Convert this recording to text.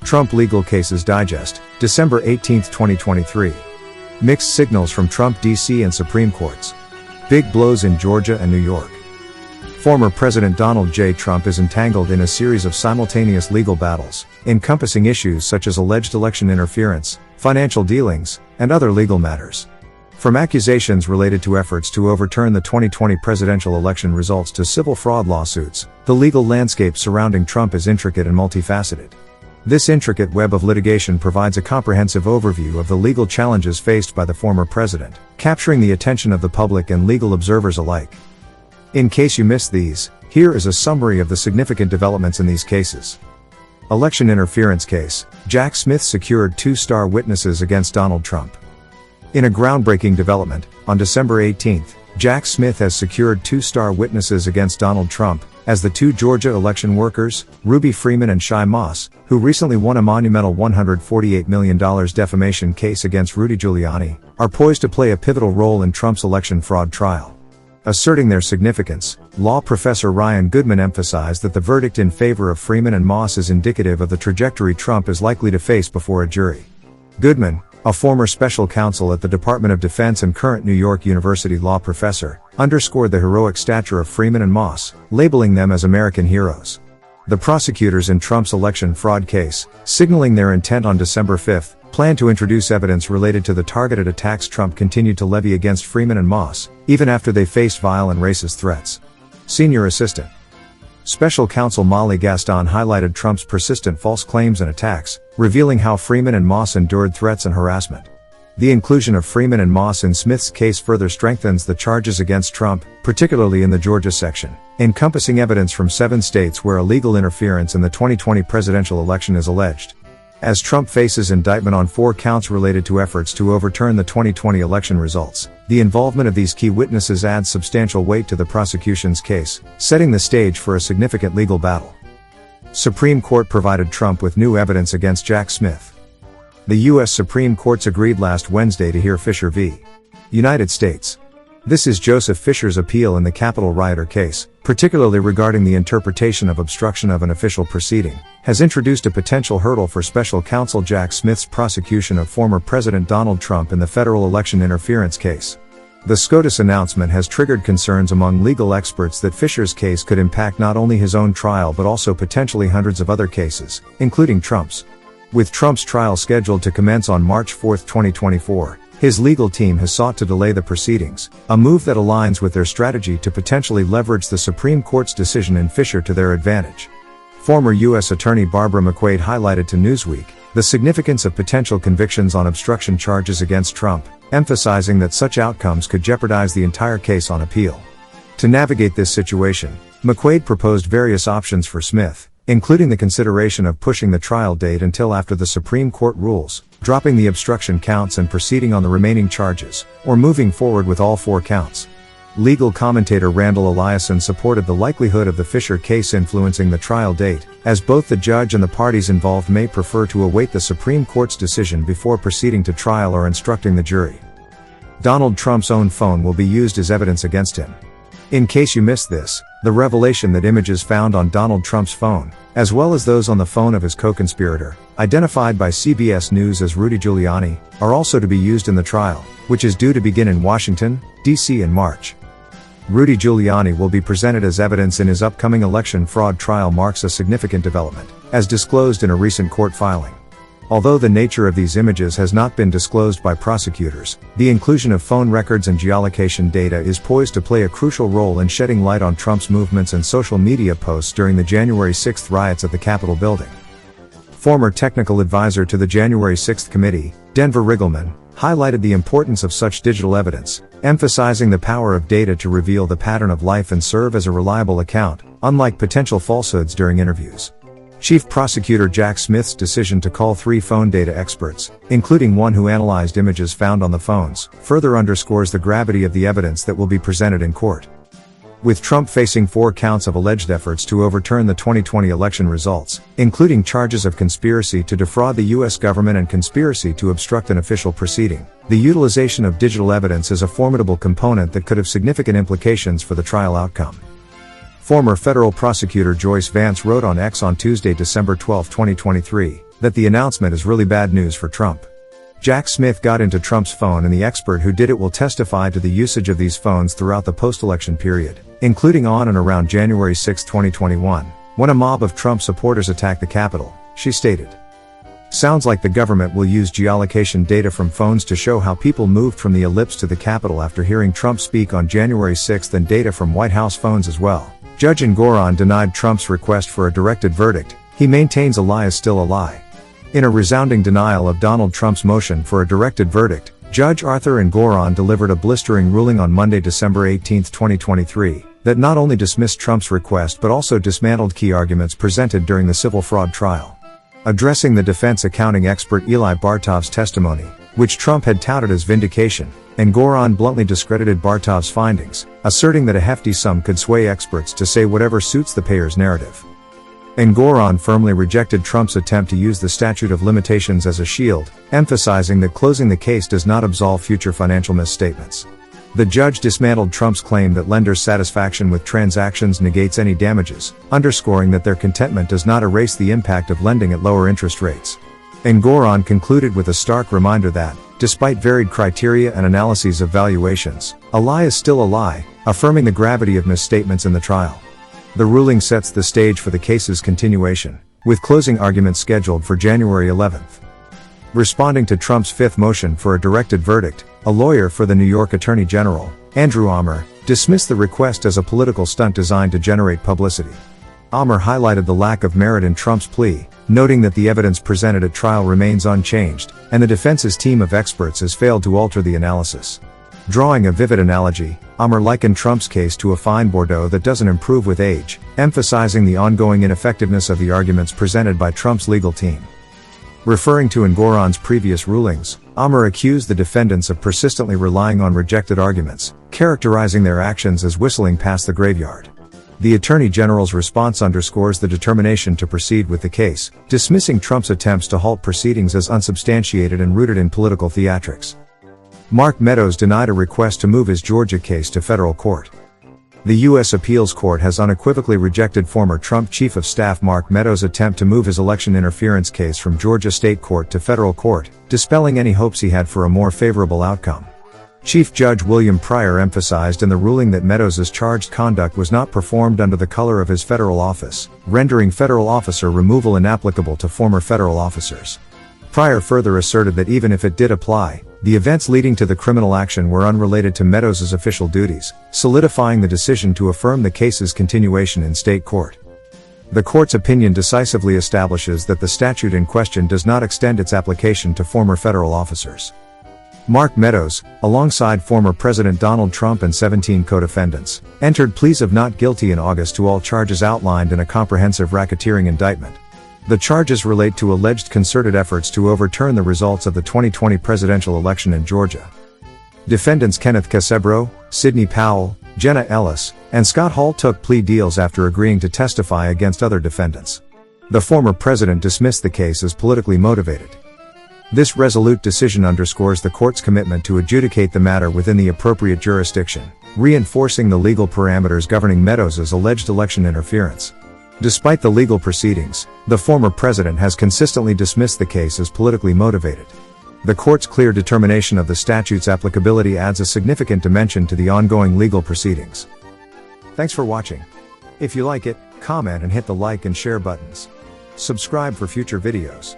Trump Legal Cases Digest, December 18, 2023. Mixed signals from Trump D.C. and Supreme Courts. Big blows in Georgia and New York. Former President Donald J. Trump is entangled in a series of simultaneous legal battles, encompassing issues such as alleged election interference, financial dealings, and other legal matters. From accusations related to efforts to overturn the 2020 presidential election results to civil fraud lawsuits, the legal landscape surrounding Trump is intricate and multifaceted. This intricate web of litigation provides a comprehensive overview of the legal challenges faced by the former president, capturing the attention of the public and legal observers alike. In case you missed these, here is a summary of the significant developments in these cases. Election interference case: Jack Smith secured two star witnesses against Donald Trump. In a groundbreaking development, on December 18, Jack Smith has secured two star witnesses against Donald Trump, as the two Georgia election workers, Ruby Freeman and Shai Moss, who recently won a monumental $148 million defamation case against Rudy Giuliani, are poised to play a pivotal role in Trump's election fraud trial. Asserting their significance, law professor Ryan Goodman emphasized that the verdict in favor of Freeman and Moss is indicative of the trajectory Trump is likely to face before a jury. Goodman, a former special counsel at the Department of Defense and current New York University law professor, underscored the heroic stature of Freeman and Moss, labeling them as American heroes. The prosecutors in Trump's election fraud case, signaling their intent on December 5, plan to introduce evidence related to the targeted attacks Trump continued to levy against Freeman and Moss, even after they faced vile and racist threats. Senior Assistant Special Counsel Molly Gaston highlighted Trump's persistent false claims and attacks, revealing how Freeman and Moss endured threats and harassment. The inclusion of Freeman and Moss in Smith's case further strengthens the charges against Trump, particularly in the Georgia section, encompassing evidence from 7 states where illegal interference in the 2020 presidential election is alleged. As Trump faces indictment on 4 counts related to efforts to overturn the 2020 election results, the involvement of these key witnesses adds substantial weight to the prosecution's case, setting the stage for a significant legal battle. Supreme Court provided Trump with new evidence against Jack Smith. The U.S. Supreme Court agreed last Wednesday to hear Fisher v. United States. This is Joseph Fisher's appeal in the Capitol rioter case, particularly regarding the interpretation of obstruction of an official proceeding, has introduced a potential hurdle for special counsel Jack Smith's prosecution of former President Donald Trump in the federal election interference case. The SCOTUS announcement has triggered concerns among legal experts that Fisher's case could impact not only his own trial but also potentially hundreds of other cases, including Trump's. With Trump's trial scheduled to commence on March 4, 2024, his legal team has sought to delay the proceedings, a move that aligns with their strategy to potentially leverage the Supreme Court's decision in Fisher to their advantage. Former U.S. Attorney Barbara McQuade highlighted to Newsweek the significance of potential convictions on obstruction charges against Trump, emphasizing that such outcomes could jeopardize the entire case on appeal. To navigate this situation, McQuade proposed various options for Smith, including the consideration of pushing the trial date until after the Supreme Court rules, dropping the obstruction counts and proceeding on the remaining charges, or moving forward with all 4 counts. Legal commentator Randall Eliason supported the likelihood of the Fisher case influencing the trial date, as both the judge and the parties involved may prefer to await the Supreme Court's decision before proceeding to trial or instructing the jury. Donald Trump's own phone will be used as evidence against him. In case you missed this, the revelation that images found on Donald Trump's phone, as well as those on the phone of his co-conspirator, identified by CBS News as Rudy Giuliani, are also to be used in the trial, which is due to begin in Washington, D.C. in March. Rudy Giuliani will be presented as evidence in his upcoming election fraud trial marks a significant development, as disclosed in a recent court filing. Although the nature of these images has not been disclosed by prosecutors, the inclusion of phone records and geolocation data is poised to play a crucial role in shedding light on Trump's movements and social media posts during the January 6 riots at the Capitol building. Former technical advisor to the January 6 committee, Denver Riggleman, highlighted the importance of such digital evidence, emphasizing the power of data to reveal the pattern of life and serve as a reliable account, unlike potential falsehoods during interviews. Chief Prosecutor Jack Smith's decision to call 3 phone data experts, including one who analyzed images found on the phones, further underscores the gravity of the evidence that will be presented in court. With Trump facing 4 counts of alleged efforts to overturn the 2020 election results, including charges of conspiracy to defraud the U.S. government and conspiracy to obstruct an official proceeding, the utilization of digital evidence is a formidable component that could have significant implications for the trial outcome. Former federal prosecutor Joyce Vance wrote on X on Tuesday, December 12, 2023, that the announcement is really bad news for Trump. Jack Smith got into Trump's phone and the expert who did it will testify to the usage of these phones throughout the post-election period, including on and around January 6, 2021, when a mob of Trump supporters attacked the Capitol, she stated. Sounds like the government will use geolocation data from phones to show how people moved from the ellipse to the Capitol after hearing Trump speak on January 6 and data from White House phones as well. Judge Engoron denied Trump's request for a directed verdict. He maintains a lie is still a lie. In a resounding denial of Donald Trump's motion for a directed verdict, Judge Arthur Engoron delivered a blistering ruling on Monday, December 18, 2023, that not only dismissed Trump's request but also dismantled key arguments presented during the civil fraud trial. Addressing the defense accounting expert Eli Bartov's testimony, which Trump had touted as vindication, Engoron bluntly discredited Bartov's findings, asserting that a hefty sum could sway experts to say whatever suits the payer's narrative. Engoron firmly rejected Trump's attempt to use the statute of limitations as a shield, emphasizing that closing the case does not absolve future financial misstatements. The judge dismantled Trump's claim that lenders' satisfaction with transactions negates any damages, underscoring that their contentment does not erase the impact of lending at lower interest rates. Engoron concluded with a stark reminder that, despite varied criteria and analyses of valuations, a lie is still a lie, affirming the gravity of misstatements in the trial. The ruling sets the stage for the case's continuation, with closing arguments scheduled for January 11. Responding to Trump's fifth motion for a directed verdict, a lawyer for the New York Attorney General, Andrew Ammer, dismissed the request as a political stunt designed to generate publicity. Ammer highlighted the lack of merit in Trump's plea, noting that the evidence presented at trial remains unchanged, and the defense's team of experts has failed to alter the analysis. Drawing a vivid analogy, Ammer likened Trump's case to a fine Bordeaux that doesn't improve with age, emphasizing the ongoing ineffectiveness of the arguments presented by Trump's legal team. Referring to Engoron's previous rulings, Ammer accused the defendants of persistently relying on rejected arguments, characterizing their actions as whistling past the graveyard. The Attorney General's response underscores the determination to proceed with the case, dismissing Trump's attempts to halt proceedings as unsubstantiated and rooted in political theatrics. Mark Meadows denied a request to move his Georgia case to federal court. The U.S. Appeals Court has unequivocally rejected former Trump Chief of Staff Mark Meadows' attempt to move his election interference case from Georgia State Court to federal court, dispelling any hopes he had for a more favorable outcome. Chief Judge William Pryor emphasized in the ruling that Meadows' charged conduct was not performed under the color of his federal office, rendering federal officer removal inapplicable to former federal officers. Pryor further asserted that even if it did apply, the events leading to the criminal action were unrelated to Meadows' official duties, solidifying the decision to affirm the case's continuation in state court. The court's opinion decisively establishes that the statute in question does not extend its application to former federal officers. Mark Meadows, alongside former President Donald Trump and 17 co-defendants, entered pleas of not guilty in August to all charges outlined in a comprehensive racketeering indictment. The charges relate to alleged concerted efforts to overturn the results of the 2020 presidential election in Georgia. Defendants Kenneth Casebro, Sidney Powell, Jenna Ellis, and Scott Hall took plea deals after agreeing to testify against other defendants. The former president dismissed the case as politically motivated. This resolute decision underscores the court's commitment to adjudicate the matter within the appropriate jurisdiction, reinforcing the legal parameters governing Meadows' alleged election interference. Despite the legal proceedings, the former president has consistently dismissed the case as politically motivated. The court's clear determination of the statute's applicability adds a significant dimension to the ongoing legal proceedings. Thanks for watching. If you like it, comment and hit the like and share buttons. Subscribe for future videos.